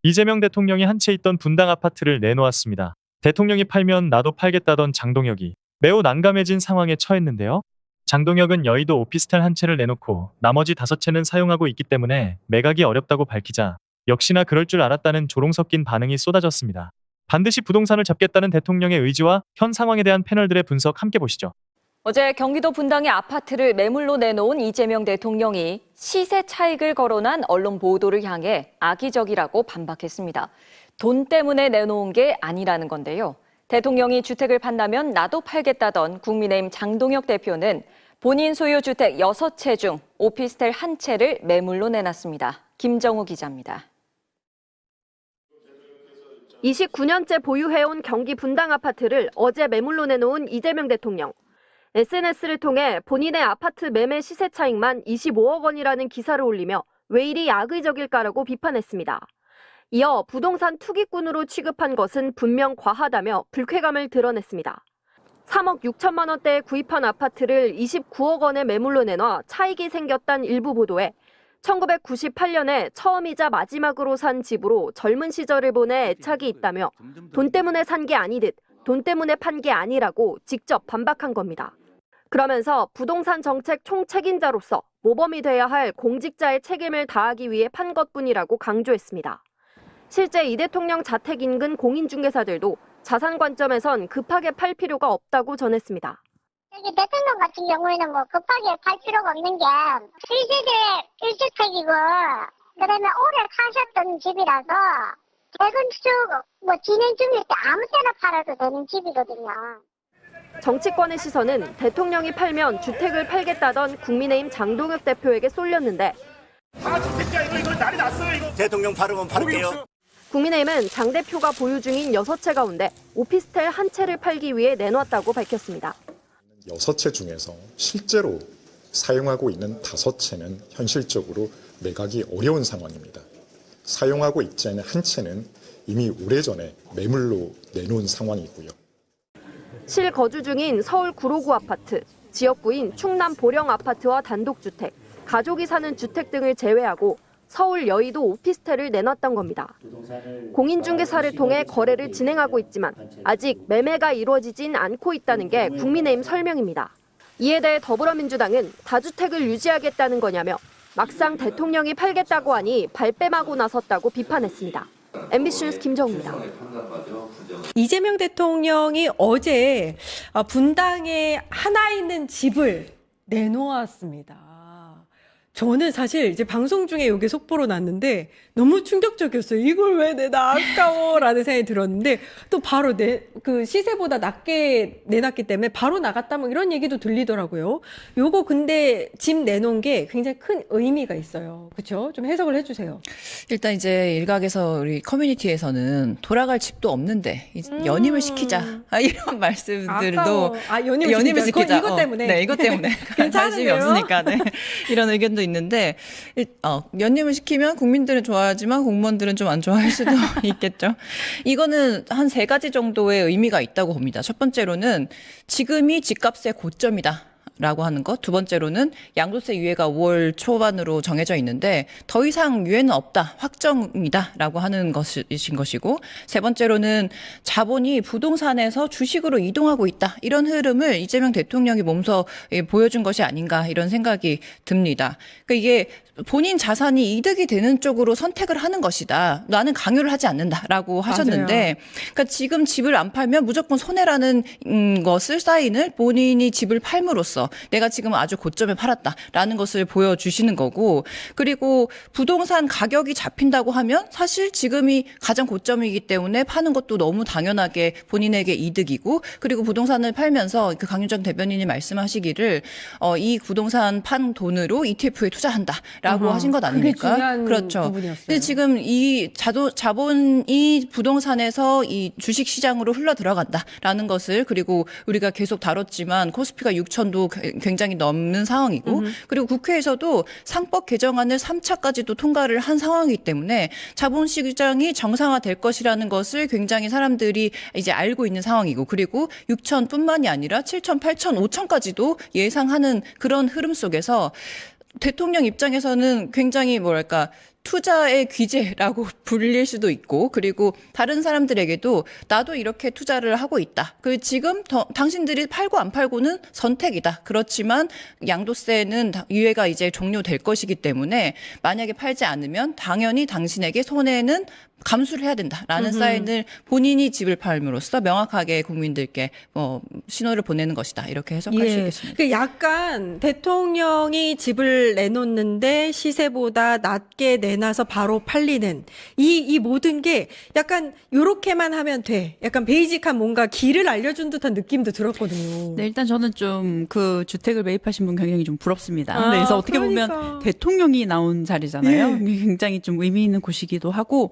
이재명 대통령이 한 채 있던 분당 아파트를 내놓았습니다. 대통령이 팔면 나도 팔겠다던 장동혁이 매우 난감해진 상황에 처했는데요. 장동혁은 여의도 오피스텔 한 채를 내놓고 나머지 5채는 사용하고 있기 때문에 매각이 어렵다고 밝히자 역시나 그럴 줄 알았다는 조롱 섞인 반응이 쏟아졌습니다. 반드시 부동산을 잡겠다는 대통령의 의지와 현 상황에 대한 패널들의 분석 함께 보시죠. 어제 경기도 분당의 아파트를 매물로 내놓은 이재명 대통령이 시세 차익을 거론한 언론 보도를 향해 악의적이라고 반박했습니다. 돈 때문에 내놓은 게 아니라는 건데요. 대통령이 주택을 판다면 나도 팔겠다던 국민의힘 장동혁 대표는 본인 소유 주택 6채 중 오피스텔 1채를 매물로 내놨습니다. 김정우 기자입니다. 29년째 보유해온 경기 분당 아파트를 어제 매물로 내놓은 이재명 대통령. SNS를 통해 본인의 아파트 매매 시세 차익만 25억 원이라는 기사를 올리며 왜 이리 악의적일까라고 비판했습니다. 이어 부동산 투기꾼으로 취급한 것은 분명 과하다며 불쾌감을 드러냈습니다. 3억 6천만 원대에 구입한 아파트를 29억 원에 매물로 내놔 차익이 생겼다는 일부 보도에 1998년에 처음이자 마지막으로 산 집으로 젊은 시절을 보내 애착이 있다며 돈 때문에 산 게 아니듯 돈 때문에 판 게 아니라고 직접 반박한 겁니다. 그러면서 부동산 정책 총책임자로서 모범이 돼야 할 공직자의 책임을 다하기 위해 판 것뿐이라고 강조했습니다. 실제 이 대통령 자택 인근 공인중개사들도 자산 관점에선 급하게 팔 필요가 없다고 전했습니다. 여기 대통령 같은 경우에는 뭐 급하게 팔 필요가 없는 게 1세대 1주택이고 그다음에 오래 사셨던 집이라서 재건축 진행 중일 때 아무 때나 팔아도 되는 집이거든요. 정치권의 시선은 대통령이 팔면 주택을 팔겠다던 국민의힘 장동혁 대표에게 쏠렸는데 이거 난리 났어요 이거. 대통령 팔으면 팔게요. 국민의힘은 장 대표가 보유 중인 6채 가운데 오피스텔 1채를 팔기 위해 내놨다고 밝혔습니다. 6채 중에서 실제로 사용하고 있는 5채는 현실적으로 매각이 어려운 상황입니다. 사용하고 있지 않은 1채는 이미 오래전에 매물로 내놓은 상황이고요. 실거주 중인 서울 구로구 아파트, 지역구인 충남 보령 아파트와 단독주택, 가족이 사는 주택 등을 제외하고 서울 여의도 오피스텔을 내놨던 겁니다. 공인중개사를 통해 거래를 진행하고 있지만 아직 매매가 이루어지진 않고 있다는 게 국민의힘 설명입니다. 이에 대해 더불어민주당은 다주택을 유지하겠다는 거냐며 막상 대통령이 팔겠다고 하니 발뺌하고 나섰다고 비판했습니다. MBC 뉴스 김정우입니다. 이재명 대통령이 어제 분당에 하나 있는 집을 내놓았습니다. 저는 사실 이제 방송 중에 이게 속보로 났는데 너무 충격적이었어요. 이걸 왜 내놔 아까워라는 생각이 들었는데 또 바로 그 시세보다 낮게 내놨기 때문에 바로 나갔다 뭐 이런 얘기도 들리더라고요. 요거 근데 집 내놓은 게 굉장히 큰 의미가 있어요. 그렇죠? 좀 해석을 해주세요. 일단 이제 일각에서 우리 커뮤니티에서는 돌아갈 집도 없는데 연임을 시키자 이런 말씀들도 연임을 시키자. 이것 때문에. 네, 이것 때문에 관심이 없으니까 네. 이런 의견도 있는데 연임을 시키면 국민들은 좋아하지만 공무원들은 좀 안 좋아할 수도 있겠죠. 이거는 한 3가지 정도의 의미가 있다고 봅니다. 첫 번째로는 지금이 집값의 고점이다. 라고 하는 것. 두 번째로는 양도세 유예가 5월 초반으로 정해져 있는데 더 이상 유예는 없다. 확정이다. 라고 하는 것이신 것이고 세 번째로는 자본이 부동산에서 주식으로 이동하고 있다. 이런 흐름을 이재명 대통령이 몸소 보여준 것이 아닌가 이런 생각이 듭니다. 그러니까 이게 본인 자산이 이득이 되는 쪽으로 선택을 하는 것이다. 나는 강요를 하지 않는다라고 하셨는데 그러니까 지금 집을 안 팔면 무조건 손해라는 것을 사인을 본인이 집을 팔므로써 내가 지금 아주 고점에 팔았다라는 것을 보여주시는 거고 그리고 부동산 가격이 잡힌다고 하면 사실 지금이 가장 고점이기 때문에 파는 것도 너무 당연하게 본인에게 이득이고 그리고 부동산을 팔면서 그 강윤정 대변인이 말씀하시기를 이 부동산 판 돈으로 ETF에 투자한다. 라고 하신 것 아닙니까? 그렇죠. 부분이었어요. 근데 지금 이 자본이 부동산에서 이 주식 시장으로 흘러 들어간다라는 것을 그리고 우리가 계속 다뤘지만 코스피가 6천도 굉장히 넘는 상황이고 그리고 국회에서도 상법 개정안을 3차까지도 통과를 한 상황이기 때문에 자본 시장이 정상화될 것이라는 것을 굉장히 사람들이 이제 알고 있는 상황이고 그리고 6천뿐만이 아니라 7천, 8천, 5천까지도 예상하는 그런 흐름 속에서 대통령 입장에서는 굉장히 투자의 귀재라고 불릴 수도 있고 그리고 다른 사람들에게도 나도 이렇게 투자를 하고 있다. 그 지금 당신들이 팔고 안 팔고는 선택이다. 그렇지만 양도세는 유예가 이제 종료될 것이기 때문에 만약에 팔지 않으면 당연히 당신에게 손해는 감수를 해야 된다라는 사인을 본인이 집을 팔므로써 명확하게 국민들께 신호를 보내는 것이다. 이렇게 해석할 수 있겠습니다. 그 약간 대통령이 집을 내놓는데 시세보다 낮게 내놔서 바로 팔리는 이 모든 게 약간 요렇게만 하면 돼. 약간 베이직한 뭔가 길을 알려준 듯한 느낌도 들었거든요. 네, 일단 저는 좀 그 주택을 매입하신 분 굉장히 좀 부럽습니다. 그래서 어떻게 보면 대통령이 나온 자리잖아요. 굉장히 좀 의미 있는 곳이기도 하고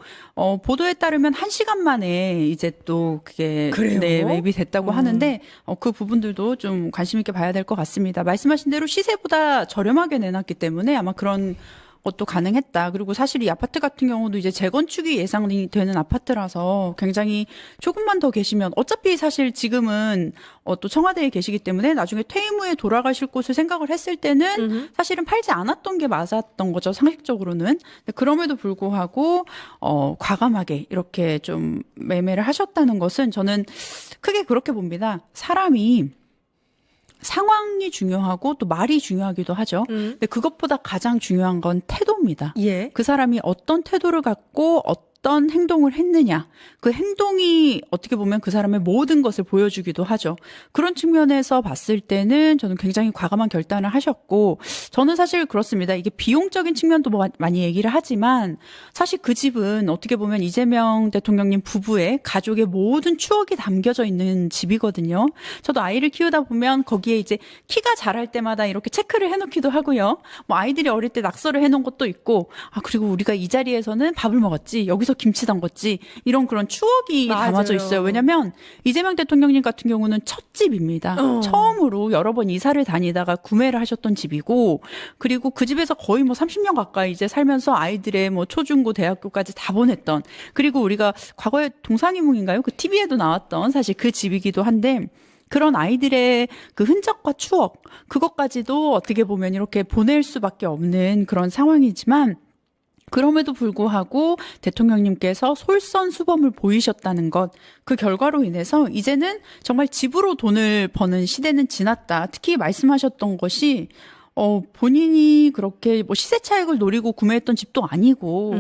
보도에 따르면 1시간 만에 이제 또 그게 네, 매입이 됐다고 하는데 그 부분들도 좀 관심 있게 봐야 될 것 같습니다. 말씀하신 대로 시세보다 저렴하게 내놨기 때문에 아마 그런 것도 가능했다. 그리고 사실 이 아파트 같은 경우도 이제 재건축이 예상이 되는 아파트라서 굉장히 조금만 더 계시면 어차피 사실 지금은 또 청와대에 계시기 때문에 나중에 퇴임 후에 돌아가실 곳을 생각을 했을 때는 사실은 팔지 않았던 게 맞았던 거죠. 상식적으로는. 그럼에도 불구하고 과감하게 이렇게 좀 매매를 하셨다는 것은 저는 크게 그렇게 봅니다. 사람이 상황이 중요하고 또 말이 중요하기도 하죠. 근데 그것보다 가장 중요한 건 태도입니다. 예. 그 사람이 어떤 태도를 갖고 어떤 행동을 했느냐. 그 행동이 어떻게 보면 그 사람의 모든 것을 보여주기도 하죠. 그런 측면에서 봤을 때는 저는 굉장히 과감한 결단을 하셨고 저는 사실 그렇습니다. 이게 비용적인 측면도 많이 얘기를 하지만 사실 그 집은 어떻게 보면 이재명 대통령님 부부의 가족의 모든 추억이 담겨져 있는 집이거든요. 저도 아이를 키우다 보면 거기에 이제 키가 자랄 때마다 이렇게 체크를 해놓기도 하고요. 뭐 아이들이 어릴 때 낙서를 해놓은 것도 있고 그리고 우리가 이 자리에서는 밥을 먹었지 여기서 김치 담궜지 이런 그런 추억이 담아져 있어요. 왜냐하면 이재명 대통령님 같은 경우는 첫 집입니다. 처음으로 여러 번 이사를 다니다가 구매를 하셨던 집이고 그리고 그 집에서 거의 뭐 30년 가까이 이제 살면서 아이들의 뭐 초중고 대학교까지 다 보냈던 그리고 우리가 과거에 동상이몽인가요? 그 TV에도 나왔던 사실 그 집이기도 한데 그런 아이들의 그 흔적과 추억 그것까지도 어떻게 보면 이렇게 보낼 수밖에 없는 그런 상황이지만 그럼에도 불구하고 대통령님께서 솔선수범을 보이셨다는 것, 그 결과로 인해서 이제는 정말 집으로 돈을 버는 시대는 지났다. 특히 말씀하셨던 것이 본인이 그렇게 뭐 시세 차익을 노리고 구매했던 집도 아니고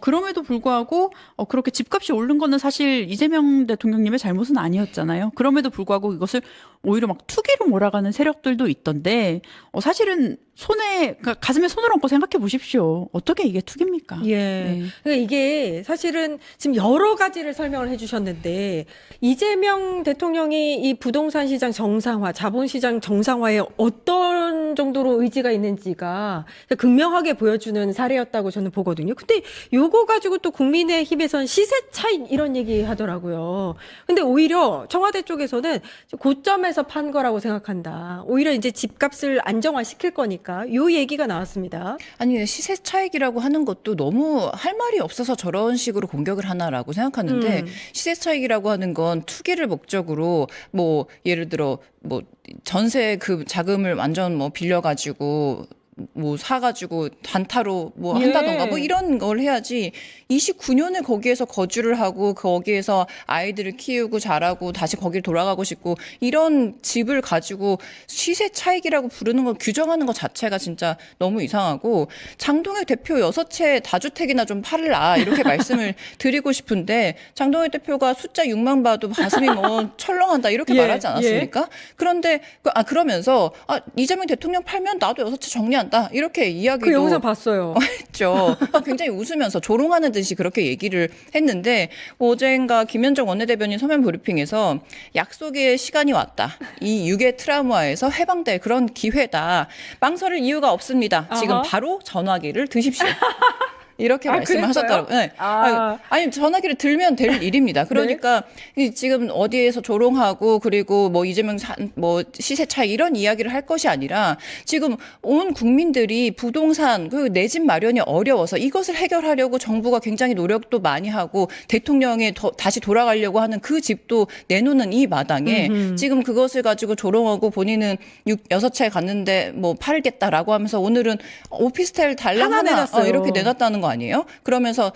그럼에도 불구하고 그렇게 집값이 오른 거는 사실 이재명 대통령님의 잘못은 아니었잖아요. 그럼에도 불구하고 이것을 오히려 막 투기로 몰아가는 세력들도 있던데 사실은 그러니까 가슴에 손을 얹고 생각해 보십시오. 어떻게 이게 투기입니까? 예. 네. 그러니까 이게 사실은 지금 여러 가지를 설명을 해주셨는데 이재명 대통령이 이 부동산 시장 정상화, 자본시장 정상화에 어떤 정도로 의지가 있는지가 극명하게 보여주는 사례였다고 저는 보거든요. 근데 요거 가지고 또 국민의힘에선 시세 차익 이런 얘기 하더라고요. 근데 오히려 청와대 쪽에서는 고점에서 판 거라고 생각한다. 오히려 이제 집값을 안정화시킬 거니까 요 얘기가 나왔습니다. 아니 시세 차익이라고 하는 것도 너무 할 말이 없어서 저런 식으로 공격을 하나라고 생각하는데 시세 차익이라고 하는 건 투기를 목적으로 뭐 예를 들어 뭐 전세 그 자금을 완전 뭐 빌려가지고 뭐 사가지고 단타로 뭐 한다던가 뭐 이런 걸 해야지 29년을 거기에서 거주를 하고 거기에서 아이들을 키우고 자라고 다시 거기를 돌아가고 싶고 이런 집을 가지고 시세 차익이라고 부르는 걸 규정하는 것 자체가 진짜 너무 이상하고 장동혁 대표 6채 다주택이나 좀 팔라 이렇게 말씀을 드리고 싶은데 장동혁 대표가 숫자 6만 봐도 가슴이 뭐 철렁한다 이렇게 말하지 않았습니까? 그런데 그러면서 이재명 대통령 팔면 나도 6채 정리한다 이렇게 이야기도 그 영상 봤어요. 했죠. 굉장히 웃으면서 조롱하는 듯이 그렇게 얘기를 했는데 어젠가 김현정 원내대변인 서면 브리핑에서 약속의 시간이 왔다. 이 6의 트라우마에서 해방될 그런 기회다. 망설일 이유가 없습니다. 지금 바로 전화기를 드십시오. 이렇게 말씀을 하셨더라고요. 네. 아니 전화기를 들면 될 일입니다. 그러니까 지금 어디에서 조롱하고 그리고 뭐 이재명 뭐 시세 차익 이런 이야기를 할 것이 아니라 지금 온 국민들이 부동산 그 내 집 마련이 어려워서 이것을 해결하려고 정부가 굉장히 노력도 많이 하고 대통령에 다시 돌아가려고 하는 그 집도 내놓는 이 마당에 지금 그것을 가지고 조롱하고 본인은 6채 갔는데 뭐 팔겠다라고 하면서 오늘은 오피스텔 달랑 하나 이렇게 내놨다는 거 거 아니에요? 그러면서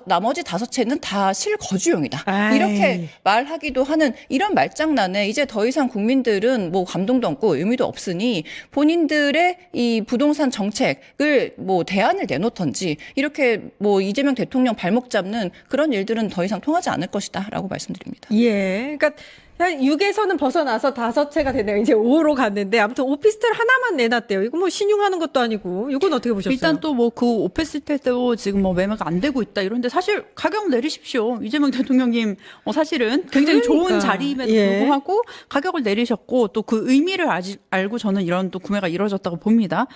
나머지 5채는 다 실거주용이다. 아이. 이렇게 말하기도 하는 이런 말장난에 이제 더 이상 국민들은 뭐 감동도 없고 의미도 없으니 본인들의 이 부동산 정책을 뭐 대안을 내놓던지 이렇게 뭐 이재명 대통령 발목 잡는 그런 일들은 더 이상 통하지 않을 것이다라고 말씀드립니다. 예. 그러니까 한 6에서는 벗어나서 5채가 되네요. 이제 5로 갔는데 아무튼 오피스텔 하나만 내놨대요. 이거 뭐 신용하는 것도 아니고. 이건 어떻게 보셨어요? 일단 또 뭐 그 오피스텔도 지금 뭐 매매가 안 되고 있다 이런데 사실 가격 내리십시오. 이재명 대통령님 사실은 굉장히 좋은 그러니까. 자리임에도 예. 불구하고 가격을 내리셨고 또 그 의미를 알고 저는 이런 또 구매가 이루어졌다고 봅니다.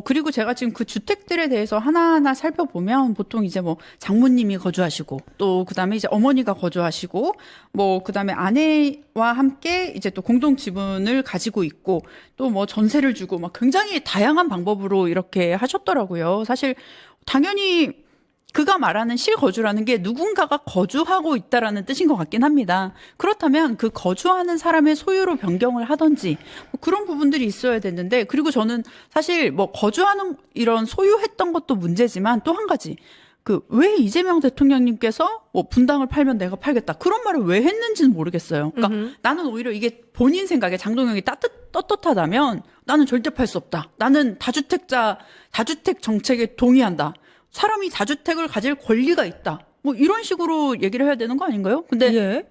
그리고 제가 지금 그 주택들에 대해서 하나하나 살펴보면 보통 이제 뭐 장모님이 거주하시고 또 그다음에 이제 어머니가 거주하시고 뭐 그다음에 아내와 함께 이제 또 공동 지분을 가지고 있고 또 뭐 전세를 주고 막 굉장히 다양한 방법으로 이렇게 하셨더라고요. 사실 당연히 그가 말하는 실거주라는 게 누군가가 거주하고 있다라는 뜻인 것 같긴 합니다. 그렇다면 그 거주하는 사람의 소유로 변경을 하든지 뭐 그런 부분들이 있어야 되는데 그리고 저는 사실 뭐 거주하는 이런 소유했던 것도 문제지만 또 한 가지 왜 이재명 대통령님께서 뭐 분당을 팔면 내가 팔겠다. 그런 말을 왜 했는지는 모르겠어요. 그러니까 나는 오히려 이게 본인 생각에 장동영이 떳떳하다면 나는 절대 팔 수 없다. 나는 다주택 정책에 동의한다. 사람이 다주택을 가질 권리가 있다. 뭐 이런 식으로 얘기를 해야 되는 거 아닌가요? 근데 예.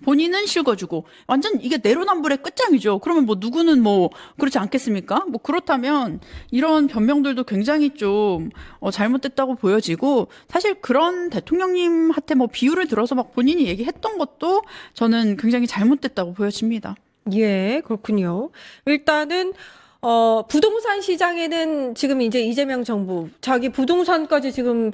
본인은 실거주고 완전 이게 내로남불의 끝장이죠. 그러면 뭐 누구는 뭐 그렇지 않겠습니까? 뭐 그렇다면 이런 변명들도 굉장히 좀 잘못됐다고 보여지고 사실 그런 대통령님한테 뭐 비유를 들어서 막 본인이 얘기했던 것도 저는 굉장히 잘못됐다고 보여집니다. 예, 그렇군요. 일단은 부동산 시장에는 지금 이제 이재명 정부 자기 부동산까지 지금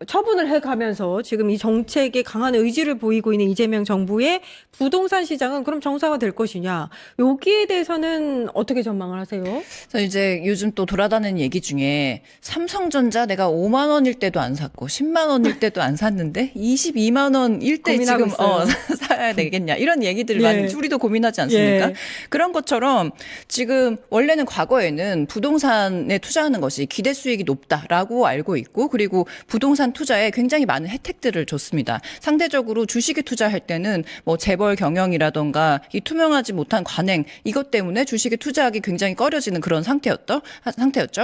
처분을 해가면서 지금 이 정책에 강한 의지를 보이고 있는 이재명 정부의 부동산 시장은 그럼 정상화 될 것이냐? 여기에 대해서는 어떻게 전망을 하세요? 그래서 이제 요즘 또 돌아다니는 얘기 중에 삼성전자 내가 5만 원일 때도 안 샀고 10만 원일 때도 안 샀는데 22만 원일 때 지금 사야 되겠냐 이런 얘기들 많이 우리도 고민하지 않습니까? 예. 그런 것처럼 지금 원래는 과거에는 부동산에 투자하는 것이 기대 수익이 높다라고 알고 있고 그리고 부동산 투자에 굉장히 많은 혜택들을 줬습니다. 상대적으로 주식에 투자할 때는 뭐 재벌 경영이라던가 이 투명하지 못한 관행 이것 때문에 주식에 투자하기 굉장히 꺼려지는 그런 상태였죠.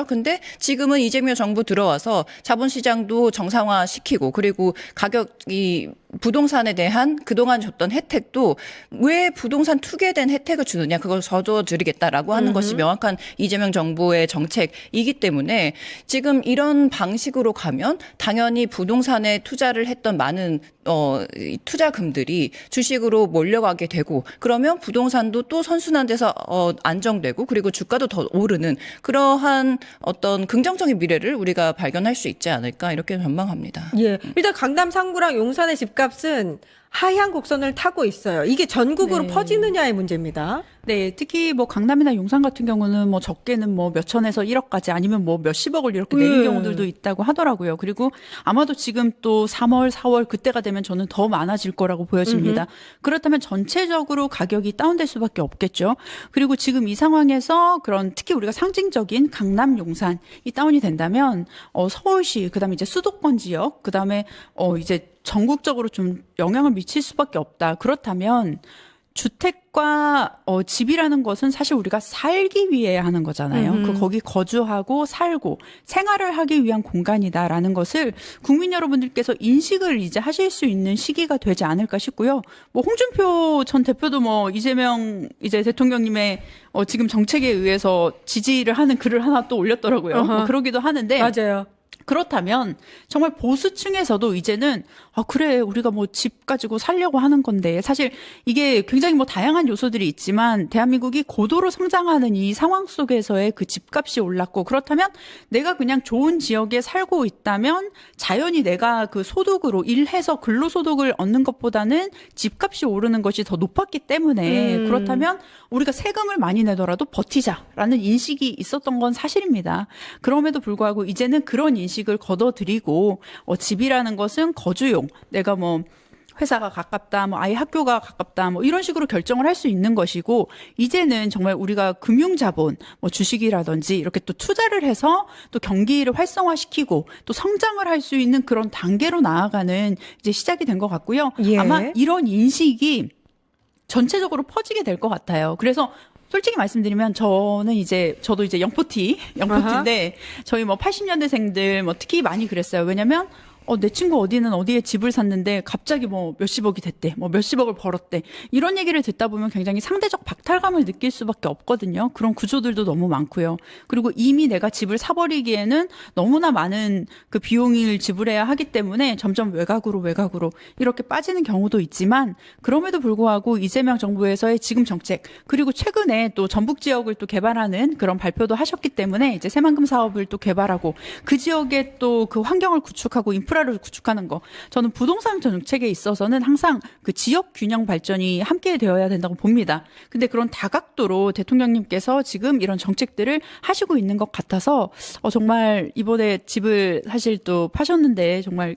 근데 지금은 이재명 정부 들어와서 자본시장도 정상화시키고 그리고 가격이 부동산에 대한 그동안 줬던 혜택도 왜 부동산 투기에 대한 혜택을 주느냐 그걸 져줘드리겠다라고 하는 것이 명확한 이재명 정부의 정책이기 때문에 지금 이런 방식으로 가면 당연히 부동산에 투자를 했던 많은 투자금들이 주식으로 몰려가게 되고 그러면 부동산도 또 선순환 돼서 안정되고 그리고 주가도 더 오르는 그러한 어떤 긍정적인 미래를 우리가 발견할 수 있지 않을까 이렇게 전망합니다. 예. 일단 강남 상구랑 용산의 집값은 하향 곡선을 타고 있어요. 이게 전국으로 퍼지느냐의 문제입니다. 네, 특히 뭐 강남이나 용산 같은 경우는 뭐 적게는 뭐 몇천에서 1억까지 아니면 뭐 몇십억을 이렇게 내린 경우들도 있다고 하더라고요. 그리고 아마도 지금 또 3월, 4월 그때가 되면 저는 더 많아질 거라고 보여집니다. 그렇다면 전체적으로 가격이 다운될 수밖에 없겠죠. 그리고 지금 이 상황에서 그런 특히 우리가 상징적인 강남, 용산 이 다운이 된다면 서울시 그다음에 이제 수도권 지역 그다음에 이제 전국적으로 좀 영향을 미칠 수밖에 없다. 그렇다면 주택과 집이라는 것은 사실 우리가 살기 위해 하는 거잖아요. 거기 거주하고 살고 생활을 하기 위한 공간이다라는 것을 국민 여러분들께서 인식을 이제 하실 수 있는 시기가 되지 않을까 싶고요. 뭐 홍준표 전 대표도 뭐 이재명 이제 대통령님의 지금 정책에 의해서 지지를 하는 글을 하나 또 올렸더라고요. 뭐 그러기도 하는데 맞아요. 그렇다면 정말 보수층에서도 이제는 그래 우리가 뭐 집 가지고 살려고 하는 건데 사실 이게 굉장히 뭐 다양한 요소들이 있지만 대한민국이 고도로 성장하는 이 상황 속에서의 그 집값이 올랐고 그렇다면 내가 그냥 좋은 지역에 살고 있다면 자연히 내가 그 소득으로 일해서 근로소득을 얻는 것보다는 집값이 오르는 것이 더 높았기 때문에 그렇다면 우리가 세금을 많이 내더라도 버티자라는 인식이 있었던 건 사실입니다. 그럼에도 불구하고 이제는 그런 인식을 걷어들이고 집이라는 것은 거주용 내가 뭐 회사가 가깝다, 뭐 아이 학교가 가깝다, 뭐 이런 식으로 결정을 할 수 있는 것이고, 이제는 정말 우리가 금융자본, 뭐 주식이라든지 이렇게 또 투자를 해서 또 경기를 활성화시키고 또 성장을 할 수 있는 그런 단계로 나아가는 이제 시작이 된 것 같고요. 예. 아마 이런 인식이 전체적으로 퍼지게 될 것 같아요. 그래서 솔직히 말씀드리면 저도 이제 영포티인데 저희 뭐 80년대생들 뭐 특히 많이 그랬어요. 왜냐면 내 친구 어디는 어디에 집을 샀는데 갑자기 뭐 몇십억이 됐대, 뭐 몇십억을 벌었대. 이런 얘기를 듣다 보면 굉장히 상대적 박탈감을 느낄 수밖에 없거든요. 그런 구조들도 너무 많고요. 그리고 이미 내가 집을 사버리기에는 너무나 많은 그 비용을 지불해야 하기 때문에 점점 외곽으로 이렇게 빠지는 경우도 있지만, 그럼에도 불구하고 이재명 정부에서의 지금 정책, 그리고 최근에 또 전북 지역을 또 개발하는 그런 발표도 하셨기 때문에 이제 새만금 사업을 또 개발하고 그 지역에 또 그 환경을 구축하고 인프라를 구축하는 거, 저는 부동산 정책에 있어서는 항상 그 지역 균형 발전이 함께 되어야 된다고 봅니다. 근데 그런 다각도로 대통령님께서 지금 이런 정책들을 하시고 있는 것 같아서 정말 이번에 집을 사실 또 파셨는데 정말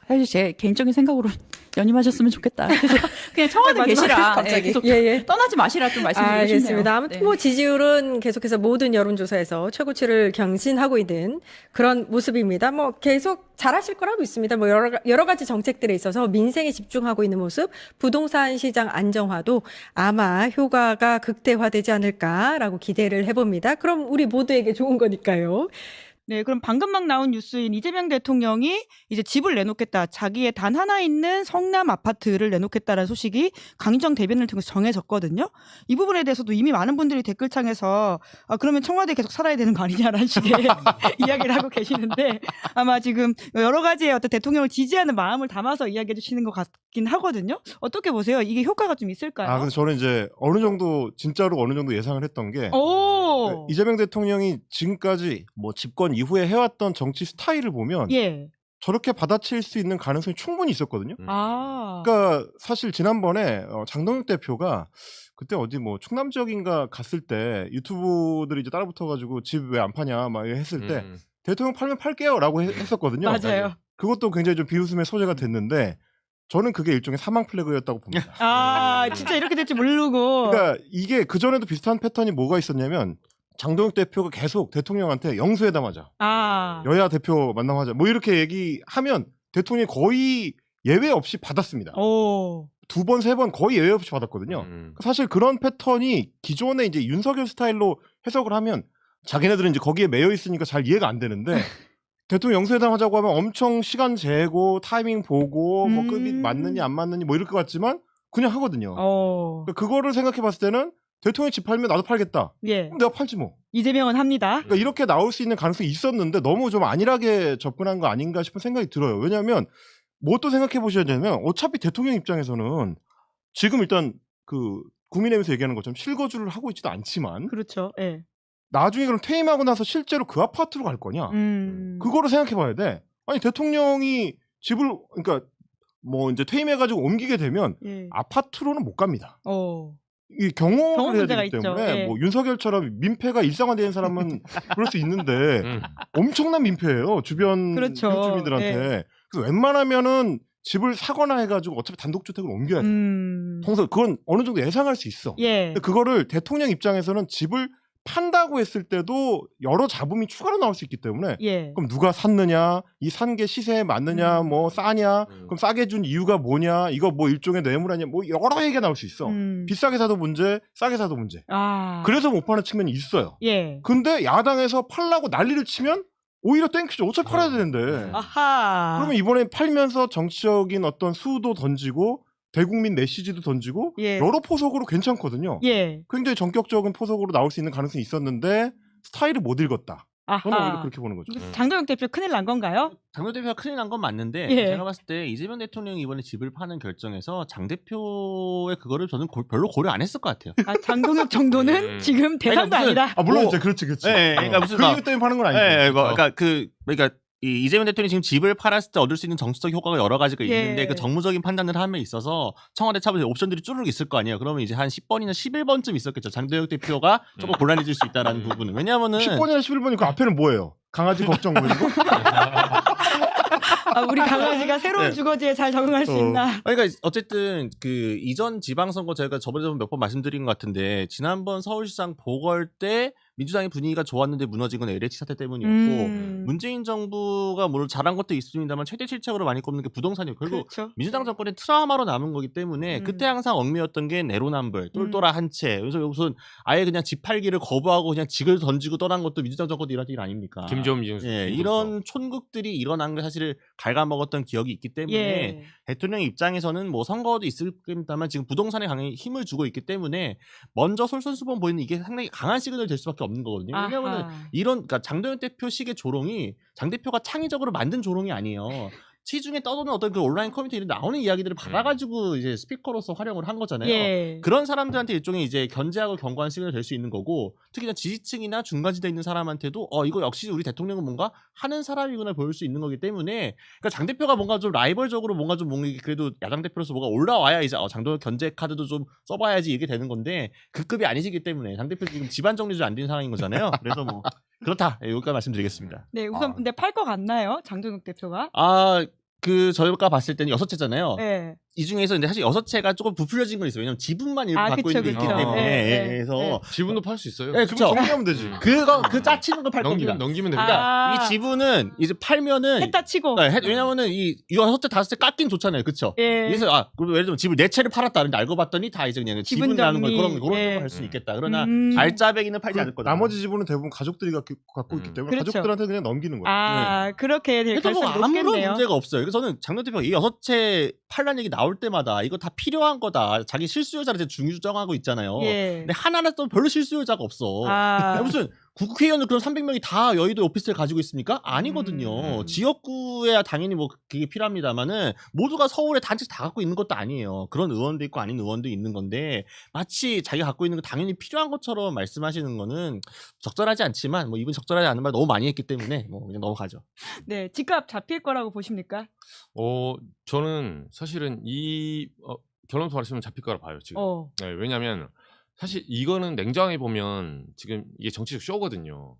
사실 제 개인적인 생각으로 연임하셨으면 좋겠다. 그래서 그냥 청와대 계시라. 갑자기. 계속 예. 떠나지 마시라 좀 말씀드리고 싶네요. 알겠습니다. 아무튼 네. 뭐 지지율은 계속해서 모든 여론조사에서 최고치를 경신하고 있는 그런 모습입니다. 뭐 계속 잘하실 거라고 있습니다. 뭐 여러 가지 정책들에 있어서 민생에 집중하고 있는 모습, 부동산 시장 안정화도 아마 효과가 극대화되지 않을까라고 기대를 해봅니다. 그럼 우리 모두에게 좋은 거니까요. 네, 그럼 방금 막 나온 뉴스인 이재명 대통령이 이제 집을 내놓겠다. 자기의 단 하나 있는 성남 아파트를 내놓겠다라는 소식이 강인정 대변인을 통해서 정해졌거든요. 이 부분에 대해서도 이미 많은 분들이 댓글창에서 그러면 청와대 계속 살아야 되는 거 아니냐라는 식의 이야기를 하고 계시는데, 아마 지금 여러 가지의 어떤 대통령을 지지하는 마음을 담아서 이야기해 주시는 것 같긴 하거든요. 어떻게 보세요? 이게 효과가 좀 있을까요? 근데 저는 이제 진짜로 어느 정도 예상을 했던 게, 오! 이재명 대통령이 지금까지 뭐 집권 이후에 해왔던 정치 스타일을 보면 예. 저렇게 받아칠 수 있는 가능성이 충분히 있었거든요. 아. 그러니까 사실 지난번에 장동혁 대표가 그때 어디 뭐 충남 지역인가 갔을 때 유튜브들이 이제 따라붙어가지고 집 왜 안 파냐 막 했을 때 대통령 팔면 팔게요라고 했었거든요. 맞아요. 그것도 굉장히 좀 비웃음의 소재가 됐는데, 저는 그게 일종의 사망 플래그였다고 봅니다. 진짜 이렇게 될지 모르고. 그러니까 이게 그전에도 비슷한 패턴이 뭐가 있었냐면, 장동혁 대표가 계속 대통령한테 영수회담하자, 여야 대표 만남하자, 뭐 이렇게 얘기하면 대통령이 거의 예외 없이 받았습니다. 두 번, 세 번 거의 예외 없이 받았거든요. 사실 그런 패턴이 기존에 이제 윤석열 스타일로 해석을 하면 자기네들은 이제 거기에 매여 있으니까 잘 이해가 안 되는데, 대통령 영수회담 하자고 하면 엄청 시간 재고 타이밍 보고 뭐 급이 맞느니 안 맞느니 뭐 이럴 것 같지만 그냥 하거든요. 그러니까 그거를 생각해 봤을 때는 대통령이 집 팔면 나도 팔겠다. 예. 그럼 내가 팔지 뭐. 이재명은 합니다. 그러니까 이렇게 나올 수 있는 가능성이 있었는데 너무 좀 안일하게 접근한 거 아닌가 싶은 생각이 들어요. 왜냐하면 뭐 또 생각해 보셔야 되냐면, 어차피 대통령 입장에서는 지금 일단 그 국민의힘에서 얘기하는 것처럼 실거주를 하고 있지도 않지만, 그렇죠. 예. 나중에 그럼 퇴임하고 나서 실제로 그 아파트로 갈 거냐? 그거를 생각해 봐야 돼. 아니 대통령이 집을, 그러니까 뭐 이제 퇴임해가지고 옮기게 되면 아파트로는 못 갑니다. 이 경험을 해야 되기 때문에 예. 뭐 윤석열처럼 민폐가 일상화되는 사람은 그럴 수 있는데 엄청난 민폐예요, 주변 그렇죠. 주민들한테. 예. 그래서 웬만하면은 집을 사거나 해가지고 어차피 단독주택을 옮겨야 돼. 통상 그건 어느 정도 예상할 수 있어. 예. 근데 그거를 대통령 입장에서는 집을 판다고 했을 때도 여러 잡음이 추가로 나올 수 있기 때문에, 그럼 누가 샀느냐, 이 산 게 시세에 맞느냐, 뭐 싸냐, 그럼 싸게 준 이유가 뭐냐, 이거 뭐 일종의 뇌물 아니야, 뭐 여러 얘기가 나올 수 있어. 비싸게 사도 문제, 싸게 사도 문제. 그래서 못 파는 측면이 있어요. 근데 야당에서 팔라고 난리를 치면 오히려 땡큐죠. 어차피 팔아야 되는데. 그러면 이번에 팔면서 정치적인 어떤 수도 던지고 대국민 메시지도 던지고 여러 포석으로 괜찮거든요. 굉장히 전격적인 포석으로 나올 수 있는 가능성이 있었는데 스타일을 못 읽었다. 저는 오히려 그렇게 보는 거죠. 장동혁 대표 큰일 난 건가요? 장동혁 대표가 큰일 난 건 맞는데, 제가 봤을 때 이재명 대통령이 이번에 집을 파는 결정에서 장 대표의 그거를 저는 별로 고려 안 했을 것 같아요. 장동혁 정도는 지금 대상도 아니다. 물론 이제 그렇지. 그러니까 무슨 그 이유 때문에 파는 건 아니죠. 그러니까 이 이재명 대통령이 지금 집을 팔았을 때 얻을 수 있는 정치적 효과가 여러 가지가 있는데, 그 정무적인 판단을 함에 있어서 청와대 차원에 옵션들이 쭈르륵 있을 거 아니에요. 그러면 이제 한 10번이나 11번쯤 있었겠죠. 장동혁 대표가 조금 곤란해질 수 있다라는 부분은. 왜냐하면은 10번이나 11번이 그 앞에는 뭐예요? 강아지 걱정 뭐 이런 거? 우리 강아지가 새로운 네. 주거지에 잘 적응할 수 있나? 그러니까 어쨌든 그 이전 지방선거 저희가 저번에 몇 번 말씀드린 것 같은데 지난번 서울시장 보궐 때 민주당의 분위기가 좋았는데 무너진 건 LH 사태 때문이었고 문재인 정부가 물론 잘한 것도 있습니다만 최대 실책으로 많이 꼽는 게 부동산이고 결국 그렇죠. 민주당 정권의 트라우마로 남은 거기 때문에 그때 항상 얽매였던 게 내로남불, 똘똘아 한 채. 그래서 무슨 아예 그냥 집 팔기를 거부하고 그냥 직을 던지고 떠난 것도 민주당 정권도 일어난 일 아닙니까? 김정은 민정수석. 예, 이런 촌극들이 일어난 게 사실 갉아먹었던 기억이 있기 때문에 예. 대통령 입장에서는 뭐 선거도 있을 겁니다만 지금 부동산에 강하게 힘을 주고 있기 때문에 먼저 솔선수범 보이는 이게 상당히 강한 시그널이 될 수밖에 없는 거거든요. 왜냐하면 그러니까 장도연 대표식의 조롱이 장 대표가 창의적으로 만든 조롱이 아니에요. 시중에 떠도는 어떤 그 온라인 커뮤니티에 나오는 이야기들을 받아가지고 이제 스피커로서 활용을 한 거잖아요. 예. 그런 사람들한테 일종의 이제 견제하고 견고한 시그널이 될 수 있는 거고 특히나 지지층이나 중간지대에 있는 사람한테도 이거 역시 우리 대통령은 뭔가 하는 사람이구나 보일 수 있는 거기 때문에 그러니까 장 대표가 뭔가 좀 라이벌적으로 뭔가 그래도 야당 대표로서 뭐가 올라와야 이제 장도연 견제 카드도 좀 써봐야지 이게 되는 건데 그 급이 아니시기 때문에 장 대표 지금 집안 정리도 안 된 상황인 거잖아요. 그래서 뭐 그렇다. 여기까지 말씀드리겠습니다. 네, 우선 근데 팔 것 같나요, 장동혁 대표가? 저희가 봤을 때는 6채잖아요. 네. 이 중에서 이제 사실 6채가 조금 부풀려진 건 있어요. 왜냐면 지분만 일부 갖고 그쵸, 있는 게 있기 그쵸. 때문에. 그래서 지분도 팔 수 있어요. 네, 그쵸. 정리하면 되지. 그 짜치는 걸 팔 겁니다. 넘기면 됩니다. 그러니까 이 지분은 이제 팔면은 했다 치고. 왜냐면은 이 6채 5채 깎긴 좋잖아요. 그쵸? 예. 그래서 그리고 예를 들면 집을 4채를 팔았다는데 알고 봤더니 다 이제 그냥 지분 나는 거 그런 걸 할 수 있겠다. 그러나 알짜배기는 팔지 않을 거다. 나머지 지분은 대부분 가족들이 갖고 있기 때문에 그렇죠. 가족들한테 그냥 넘기는 거예요. 그렇게 될 그래도 뭐 가능성이 아무런 높겠네요. 문제가 없어요. 그래서 저는 장동 대표가 이 6채 팔란 얘기 나올 때마다 이거 다 필요한 거다. 자기 실수요자를 중유정하고 있잖아요. 예. 근데 하나는 또 별로 실수요자가 없어. 무슨 국회의원들 그런 300명이 다 여의도 오피스텔 가지고 있습니까? 아니거든요. 지역구에야 당연히 뭐 그게 필요합니다만은 모두가 서울에 단지 다 갖고 있는 것도 아니에요. 그런 의원도 있고 아닌 의원도 있는 건데 마치 자기가 갖고 있는 거 당연히 필요한 것처럼 말씀하시는 거는 적절하지 않지만 뭐 이분 적절하지 않은 말 너무 많이 했기 때문에 뭐 그냥 넘어가죠. 네, 집값 잡힐 거라고 보십니까? 저는 사실은 이 결론부터 말씀을 잡힐 거라 봐요 지금. 네, 왜냐하면 사실 이거는 냉정하게 보면 지금 이게 정치적 쇼거든요.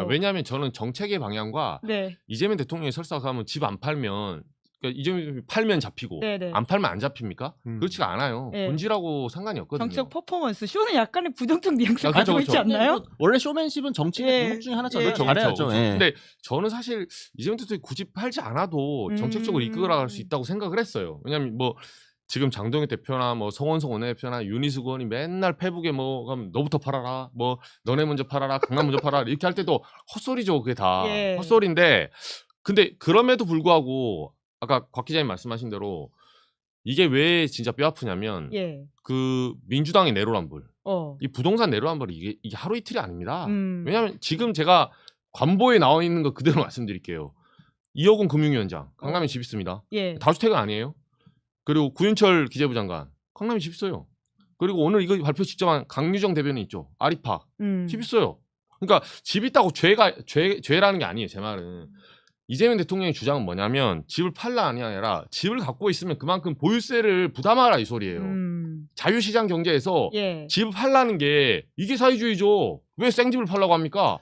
왜냐하면 저는 정책의 방향과 이재명 대통령이 설사하면 집 안 팔면 그러니까 이재명 팔면 잡히고 안 팔면 안 잡힙니까? 그렇지가 않아요. 본질하고 상관이 없거든요. 정치적 퍼포먼스 쇼는 약간의 부정적 뉘앙스를 가지고 있지 않나요? 원래 쇼맨십은 정치의 대목 중에 하나잖아요. 잘해야죠. 근데 저는 사실 이재명 대통령이 굳이 팔지 않아도 정책적으로 이끌어갈 수 있다고 생각을 했어요. 왜냐하면 뭐 지금 장동혁 대표나 뭐 성원석 원내대표나 윤희숙 의원이 맨날 페북에 뭐 그럼 너부터 팔아라, 뭐 너네 먼저 팔아라, 강남 먼저 팔아라 이렇게 할 때도 헛소리죠. 그게 다 헛소리인데 근데 그럼에도 불구하고 아까 곽 기자님 말씀하신 대로 이게 왜 진짜 뼈 아프냐면 그 민주당의 내로남불, 이 부동산 내로남불이 이게 하루 이틀이 아닙니다. 왜냐하면 지금 제가 관보에 나와 있는 거 그대로 말씀드릴게요. 이호근 금융위원장 강남에 집 있습니다. 다주택은 아니에요. 그리고 구윤철 기재부 장관 강남에 집 있어요. 그리고 오늘 이거 발표 직전한 강유정 대변인 있죠. 아리팍 집 있어요. 그러니까 집 있다고 죄라는 게 아니에요. 제 말은 이재명 대통령의 주장은 뭐냐면 집을 팔라 아니라 집을 갖고 있으면 그만큼 보유세를 부담하라 이 소리예요. 자유시장 경제에서 집을 팔라는 게 이게 사회주의죠. 왜 생집을 팔라고 합니까?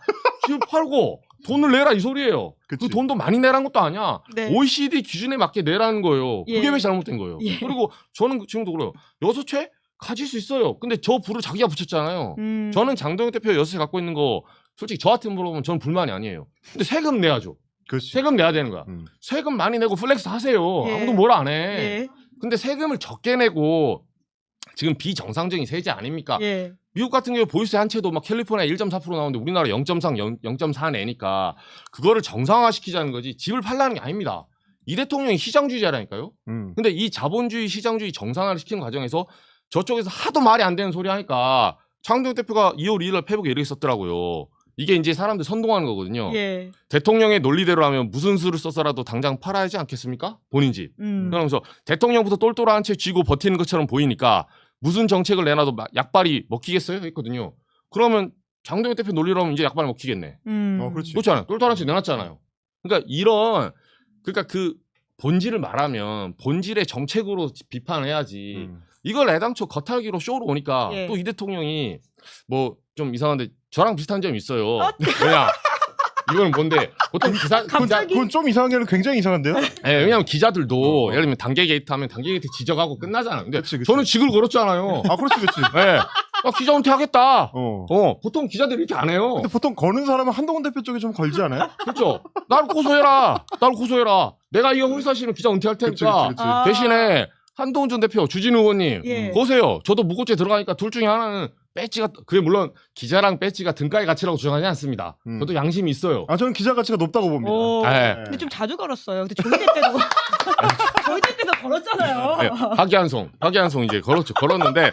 집을 팔고 돈을 내라 이 소리예요. 그 돈도 많이 내라는 것도 아니야. OECD 기준에 맞게 내라는 거예요. 그게 왜 잘못된 거예요. 그리고 저는 지금도 그래요. 6채 가질 수 있어요. 근데 저 부를 자기가 붙였잖아요. 저는 장동혁 대표 6채 갖고 있는 거 솔직히 저한테 물어보면 저는 불만이 아니에요. 근데 세금 내야죠. 세금 내야 되는 거야. 세금 많이 내고 플렉스 하세요. 아무도 뭐라 안 해. 근데 세금을 적게 내고 지금 비정상적인 세제 아닙니까? 미국 같은 경우에 보유세 한 채도 막 캘리포니아 1.4% 나오는데 우리나라 0.3, 0.4 내니까 그거를 정상화시키자는 거지 집을 팔라는 게 아닙니다. 이 대통령이 시장주의자라니까요. 근데 이 자본주의 시장주의 정상화를 시키는 과정에서 저쪽에서 하도 말이 안 되는 소리 하니까 장동혁 대표가 2월 2일 날 페북에 이렇게 썼더라고요. 이게 이제 사람들 선동하는 거거든요. 대통령의 논리대로 하면 무슨 수를 써서라도 당장 팔아야 하지 않겠습니까? 본인 집. 그러면서 대통령부터 똘똘한 채 쥐고 버티는 것처럼 보이니까 무슨 정책을 내놔도 약발이 먹히겠어요? 했거든요. 그러면 장동혁 대표 논리로 하면 이제 약발 먹히겠네. 그렇잖아요. 똘똘한 채 내놨잖아요. 그러니까 그러니까 그 본질을 말하면 본질의 정책으로 비판을 해야지. 이걸 애당초 겉핥기로 쇼로 오니까 또 이 대통령이 뭐 좀 이상한데 저랑 비슷한 점이 있어요. 뭐냐? 이거는 뭔데? 보통 그건 좀 이상하게는 굉장히 이상한데요? 네, 왜냐면 기자들도 예를 들면 단계 게이트 하면 단계 게이트 지적하고 끝나잖아요. 근데 저는 직을 걸었잖아요. 아, 그렇지. 네. 기자 은퇴하겠다. 보통 기자들이 이렇게 안 해요. 근데 보통 거는 사람은 한동훈 대표 쪽에 좀 걸지 않아요? 그렇죠. 나를 고소해라. 내가 이거 허위사실은 기자 은퇴할 테니까 그치. 대신에 한동훈 전 대표, 주진우 의원님 보세요. 저도 무고죄 들어가니까 둘 중에 하나는 배지가 그게 물론 기자랑 배지가 등가의 가치라고 주장하지 않습니다. 저도 양심이 있어요. 저는 기자 가치가 높다고 봅니다. 네. 근데 좀 자주 걸었어요. 근데 조희대 때도 조희대 때도 걸었잖아요. 네, 박이한송 이제 걸었는데,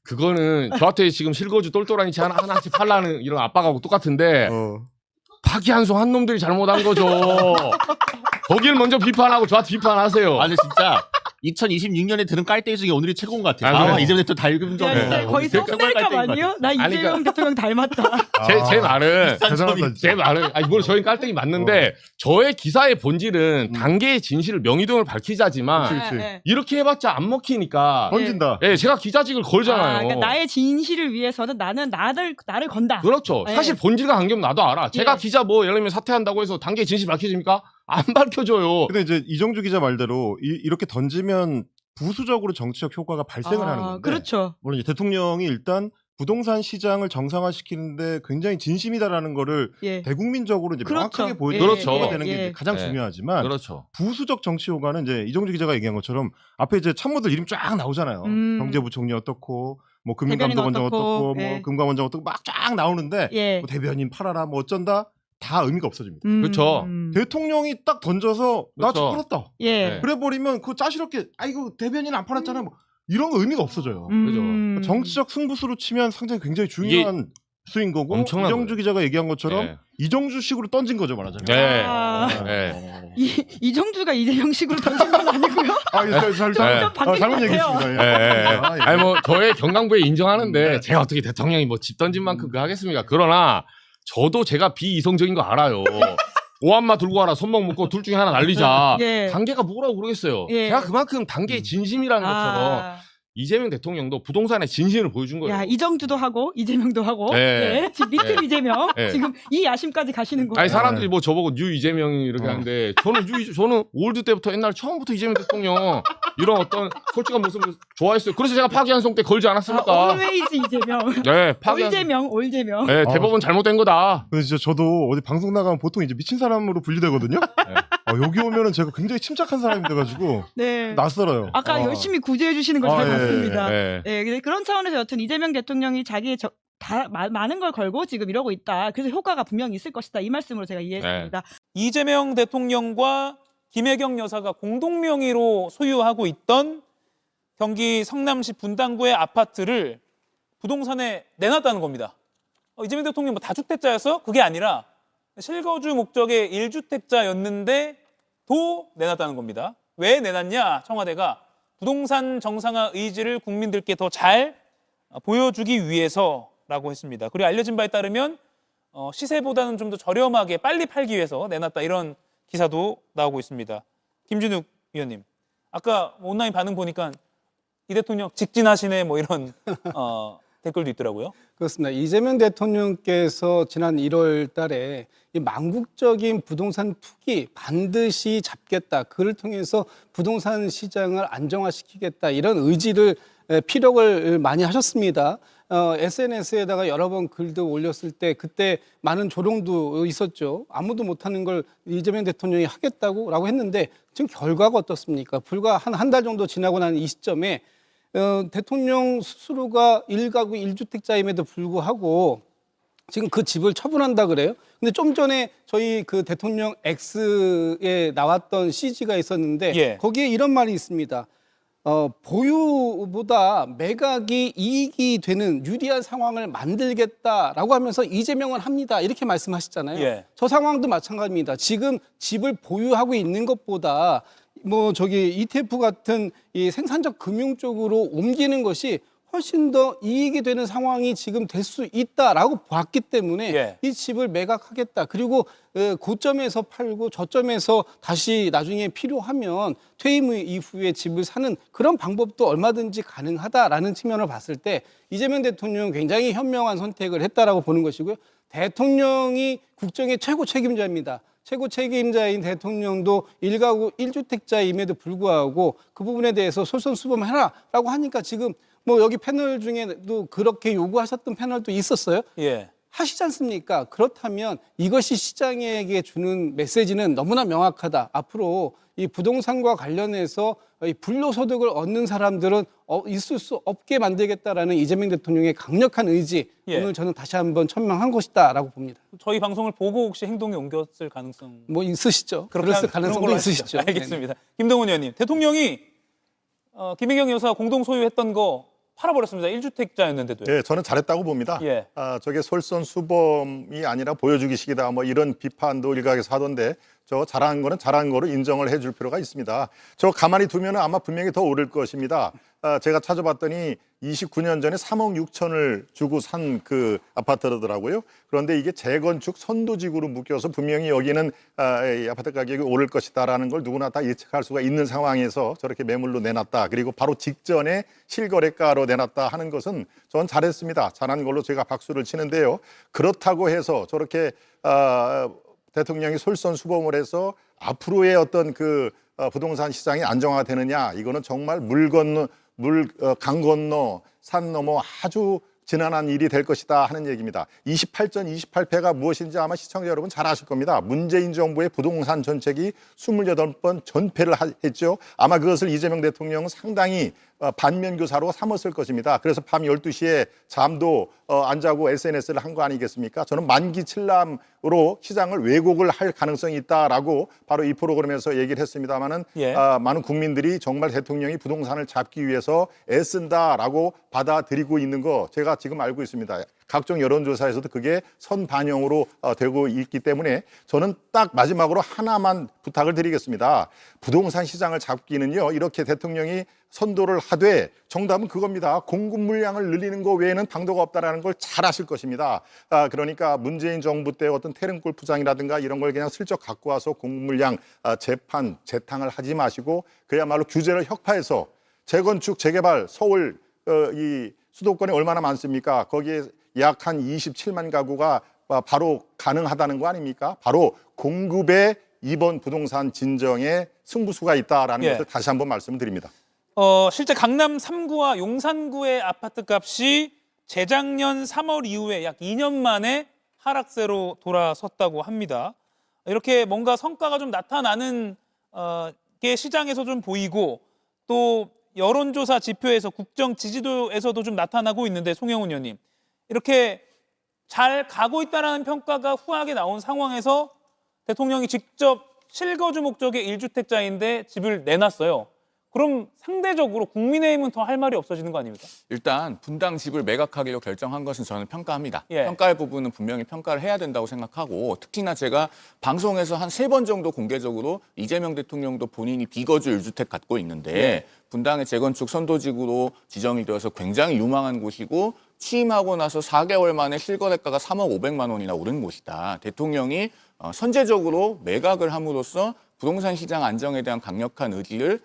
그거는 저한테 지금 실거주 똘똘한 치 하나씩 팔라는 이런 압박하고 똑같은데, 박이한송 한 놈들이 잘못한 거죠. 거기를 먼저 비판하고 저한테 비판하세요. 아니 진짜 2026년에 들은 깔때기 중에 오늘이 최고인 것 같아요. 이재명 대통령 닮은 점. 거의 썸네일감 아니에요? 나 이재명 대통령 닮았다. 제 말은 물론 저희 깔때기 맞는데 저의 기사의 본질은 단계의 진실을 명의등을 밝히자지만 이렇게 해봤자 안 먹히니까 던진다. 네, 제가 기자직을 걸잖아요. 그러니까 나의 진실을 위해서는 나는 나를 건다. 그렇죠. 사실 본질과 관계는 나도 알아. 제가 기자 예를 들면 사퇴한다고 해서 단계의 진실 밝혀집니까? 안 밝혀줘요. 근데 이제 이정주 기자 말대로 이렇게 던지면 부수적으로 정치적 효과가 발생을 하는 건데. 그렇죠. 물론 이제 대통령이 일단 부동산 시장을 정상화시키는데 굉장히 진심이다라는 거를 대국민적으로 이제 명확하게 보여줘야 되는 게 가장 중요하지만 부수적 정치 효과는 이제 이정주 기자가 얘기한 것처럼 앞에 이제 참모들 이름 쫙 나오잖아요. 경제부총리 어떻고 뭐 금융감독원장 어떻고 뭐 금감원장 어떻고 막 쫙 나오는데 뭐 대변인 팔아라 뭐 어쩐다 다 의미가 없어집니다. 그렇죠. 대통령이 딱 던져서 나 그렇죠. 팔았다. 예. 그래버리면 그 짜시럽게 이거 대변인 안 팔았잖아. 뭐 이런 거 의미가 없어져요. 그죠. 정치적 승부수로 치면 상당히 굉장히 중요한 수인 거고 이정주 기자가 얘기한 것처럼 이정주식으로 던진 거죠 말하자면. 이정주가 이재명식으로 던진 건 아니고요. 잘못 얘기했습니다. 저의 경강부에 인정하는데 제가 어떻게 대통령이 집 던진 만큼 그거 하겠습니까? 그러나 저도 제가 비이성적인 거 알아요. 오한마 들고 와라 손목 묶고 둘 중에 하나 날리자. 단계가 뭐라고 그러겠어요. 제가 그만큼 단계의 진심이라는 것처럼 이재명 대통령도 부동산의 진심을 보여준 거예요. 야, 이정주도 하고 이재명도 하고 지금 리틀 이재명 지금 이 야심까지 가시는 거예요. 사람들이 저보고 뉴 이재명이 이렇게 하는데 저는 올드 때부터 옛날 처음부터 이재명 대통령 이런 어떤 솔직한 모습을 좋아했어요. 그래서 제가 파기환송 때 걸지 않았습니까? always 이재명. 올재명. 대법원 잘못된 거다. 근데 진짜 저도 어디 방송 나가면 보통 이제 미친 사람으로 분류되거든요. 여기 오면은 제가 굉장히 침착한 사람이 돼가지고 낯설어요. 아까 열심히 구제해 주시는 걸 잘 봤습니다. 그런 차원에서 여튼 이재명 대통령이 자기의 많은 걸 걸고 지금 이러고 있다. 그래서 효과가 분명히 있을 것이다. 이 말씀으로 제가 이해했습니다. 이재명 대통령과 김혜경 여사가 공동 명의로 소유하고 있던 경기 성남시 분당구의 아파트를 부동산에 내놨다는 겁니다. 이재명 대통령 다주택자였어? 그게 아니라 실거주 목적의 1주택자였는데 도 내놨다는 겁니다. 왜 내놨냐? 청와대가 부동산 정상화 의지를 국민들께 더 잘 보여주기 위해서라고 했습니다. 그리고 알려진 바에 따르면 시세보다는 좀 더 저렴하게 빨리 팔기 위해서 내놨다 이런 기사도 나오고 있습니다. 김준욱 위원님, 아까 온라인 반응 보니까 이 대통령 직진하시네 뭐 이런 댓글도 있더라고요. 그렇습니다. 이재명 대통령께서 지난 1월 달에 이 망국적인 부동산 투기 반드시 잡겠다. 그를 통해서 부동산 시장을 안정화시키겠다. 이런 의지를 피력을 많이 하셨습니다. SNS에다가 여러 번 글도 올렸을 때 그때 많은 조롱도 있었죠. 아무도 못하는 걸 이재명 대통령이 하겠다고 했는데 지금 결과가 어떻습니까? 불과 한 달 정도 지나고 난 이 시점에 대통령 스스로가 1가구 1주택자임에도 불구하고 지금 그 집을 처분한다 그래요. 근데 좀 전에 저희 그 대통령 X에 나왔던 CG가 있었는데 거기에 이런 말이 있습니다. 보유보다 매각이 이익이 되는 유리한 상황을 만들겠다라고 하면서 이재명은 합니다. 이렇게 말씀하셨잖아요. 저 상황도 마찬가지입니다. 지금 집을 보유하고 있는 것보다 ETF 같은 이 생산적 금융 쪽으로 옮기는 것이 훨씬 더 이익이 되는 상황이 지금 될 수 있다라고 봤기 때문에 이 집을 매각하겠다. 그리고 고점에서 팔고 저점에서 다시 나중에 필요하면 퇴임 이후에 집을 사는 그런 방법도 얼마든지 가능하다라는 측면을 봤을 때 이재명 대통령은 굉장히 현명한 선택을 했다라고 보는 것이고요. 대통령이 국정의 최고 책임자입니다. 최고 책임자인 대통령도 1가구 1주택자임에도 불구하고 그 부분에 대해서 솔선수범해라라고 하니까 지금 뭐 여기 패널 중에도 그렇게 요구하셨던 패널도 있었어요. 예. 하시지 않습니까? 그렇다면 이것이 시장에게 주는 메시지는 너무나 명확하다. 앞으로 이 부동산과 관련해서 이 불로소득을 얻는 사람들은 있을 수 없게 만들겠다라는 이재명 대통령의 강력한 의지, 예. 오늘 저는 다시 한번 천명한 것이다라고 봅니다. 저희 방송을 보고 혹시 행동에 옮겼을 가능성 뭐 있으시죠? 그렇게 그럴 가능성도 있으시죠. 알겠습니다. 김동훈 의원님, 대통령이 김혜경 여사 공동 소유했던 거 팔아버렸습니다. 1주택자였는데도요. 네, 저는 잘했다고 봅니다. 예. 저게 솔선수범이 아니라 보여주기식이다. 뭐 이런 비판도 일각에서 하던데 저 잘한 거는 잘한 거로 인정을 해줄 필요가 있습니다. 저 가만히 두면 아마 분명히 더 오를 것입니다. 제가 찾아봤더니 29년 전에 3억 6천을 주고 산 그 아파트더라고요. 그런데 이게 재건축 선도지구로 묶여서 분명히 여기는 이 아파트 가격이 오를 것이다라는 걸 누구나 다 예측할 수가 있는 상황에서 저렇게 매물로 내놨다. 그리고 바로 직전에 실거래가로 내놨다 하는 것은 전 잘했습니다. 잘한 걸로 제가 박수를 치는데요. 그렇다고 해서 저렇게 대통령이 솔선수범을 해서 앞으로의 어떤 그 부동산 시장이 안정화되느냐, 이거는 정말 강 건너 산 넘어 아주 지난한 일이 될 것이다 하는 얘기입니다. 28전 28패가 무엇인지 아마 시청자 여러분 잘 아실 겁니다. 문재인 정부의 부동산 정책이 28번 전패를 했죠. 아마 그것을 이재명 대통령은 상당히 반면교사로 삼았을 것입니다. 그래서 밤 12시에 잠도 안 자고 SNS를 한 거 아니겠습니까? 저는 만기칠람으로 시장을 왜곡을 할 가능성이 있다라고 바로 이 프로그램에서 얘기를 했습니다마는 예. 많은 국민들이 정말 대통령이 부동산을 잡기 위해서 애쓴다라고 받아들이고 있는 거 제가 지금 알고 있습니다. 각종 여론조사에서도 그게 선반영으로 되고 있기 때문에 저는 딱 마지막으로 하나만 부탁을 드리겠습니다. 부동산 시장을 잡기는요, 이렇게 대통령이 선도를 하되 정답은 그겁니다. 공급 물량을 늘리는 거 외에는 방도가 없다라는 걸 잘 아실 것입니다. 그러니까 문재인 정부 때 어떤 태릉골프장이라든가 이런 걸 그냥 슬쩍 갖고 와서 공급 물량 재탕을 하지 마시고 그야말로 규제를 혁파해서 재건축, 재개발, 서울 이 수도권에 얼마나 많습니까? 거기에 약 한 27만 가구가 바로 가능하다는 거 아닙니까? 바로 공급에 이번 부동산 진정에 승부수가 있다라는 예. 것을 다시 한번 말씀을 드립니다. 실제 강남 3구와 용산구의 아파트 값이 재작년 3월 이후에 약 2년 만에 하락세로 돌아섰다고 합니다. 이렇게 뭔가 성과가 좀 나타나는 게 시장에서 좀 보이고 또 여론조사 지표에서 국정 지지도에서도 좀 나타나고 있는데 송영훈 의원님, 이렇게 잘 가고 있다는 평가가 후하게 나온 상황에서 대통령이 직접 실거주 목적의 1주택자인데 집을 내놨어요. 그럼 상대적으로 국민의힘은 더 할 말이 없어지는 거 아닙니까? 일단 분당 집을 매각하기로 결정한 것은 저는 평가합니다. 예. 평가할 부분은 분명히 평가를 해야 된다고 생각하고, 특히나 제가 방송에서 한 3번 정도 공개적으로 이재명 대통령도 본인이 비거주 1주택 갖고 있는데 예. 분당의 재건축 선도지구로 지정이 되어서 굉장히 유망한 곳이고 취임하고 나서 4개월 만에 실거래가가 3억 500만 원이나 오른 곳이다. 대통령이 선제적으로 매각을 함으로써 부동산 시장 안정에 대한 강력한 의지를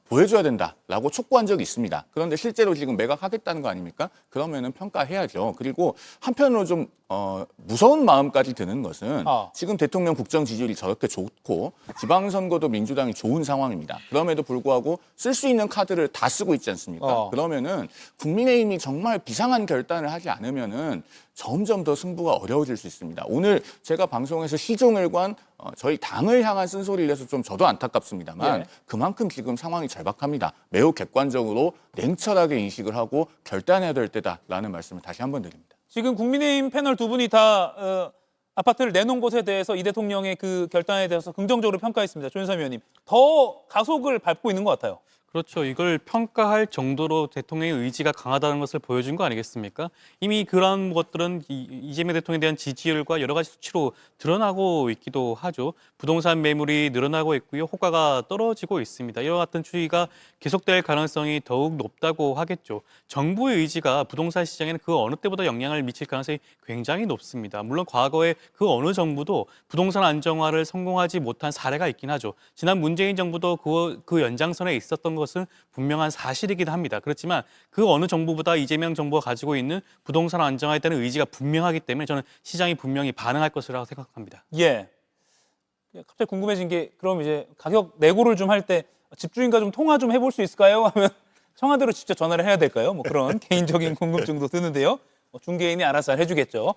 보여줘야 된다라고 촉구한 적이 있습니다. 그런데 실제로 지금 매각하겠다는 거 아닙니까? 그러면은 평가해야죠. 그리고 한편으로 좀 무서운 마음까지 드는 것은 지금 대통령 국정 지지율이 저렇게 좋고 지방선거도 민주당이 좋은 상황입니다. 그럼에도 불구하고 쓸 수 있는 카드를 다 쓰고 있지 않습니까? 그러면은 국민의힘이 정말 비상한 결단을 하지 않으면은 점점 더 승부가 어려워질 수 있습니다. 오늘 제가 방송에서 시종일관 저희 당을 향한 쓴소리를 해서 좀 저도 안타깝습니다만 그만큼 지금 상황이 절박합니다. 매우 객관적으로 냉철하게 인식을 하고 결단해야 될 때다라는 말씀을 다시 한번 드립니다. 지금 국민의힘 패널 두 분이 다 아파트를 내놓은 것에 대해서 이 대통령의 그 결단에 대해서 긍정적으로 평가했습니다. 조윤삼 의원님, 더 가속을 밟고 있는 것 같아요. 그렇죠. 이걸 평가할 정도로 대통령의 의지가 강하다는 것을 보여준 거 아니겠습니까? 이미 그런 것들은 이재명 대통령에 대한 지지율과 여러 가지 수치로 드러나고 있기도 하죠. 부동산 매물이 늘어나고 있고요. 호가가 떨어지고 있습니다. 이와 같은 추이가 계속될 가능성이 더욱 높다고 하겠죠. 정부의 의지가 부동산 시장에는 그 어느 때보다 영향을 미칠 가능성이 굉장히 높습니다. 물론 과거에 그 어느 정부도 부동산 안정화를 성공하지 못한 사례가 있긴 하죠. 지난 문재인 정부도 그 연장선에 있었던 것은 분명한 사실이긴 합니다. 그렇지만 그 어느 정부보다 이재명 정부가 가지고 있는 부동산 안정화에 대한 의지가 분명하기 때문에 저는 시장이 분명히 반응할 것이라고 생각합니다. 예. 갑자기 궁금해진 게 그럼 이제 가격 내고를 좀 할 때 집주인과 좀 통화 좀 해볼 수 있을까요? 하면 청와대로 직접 전화를 해야 될까요? 뭐 그런 개인적인 궁금증도 드는데요. 중개인이 알아서 잘 해주겠죠.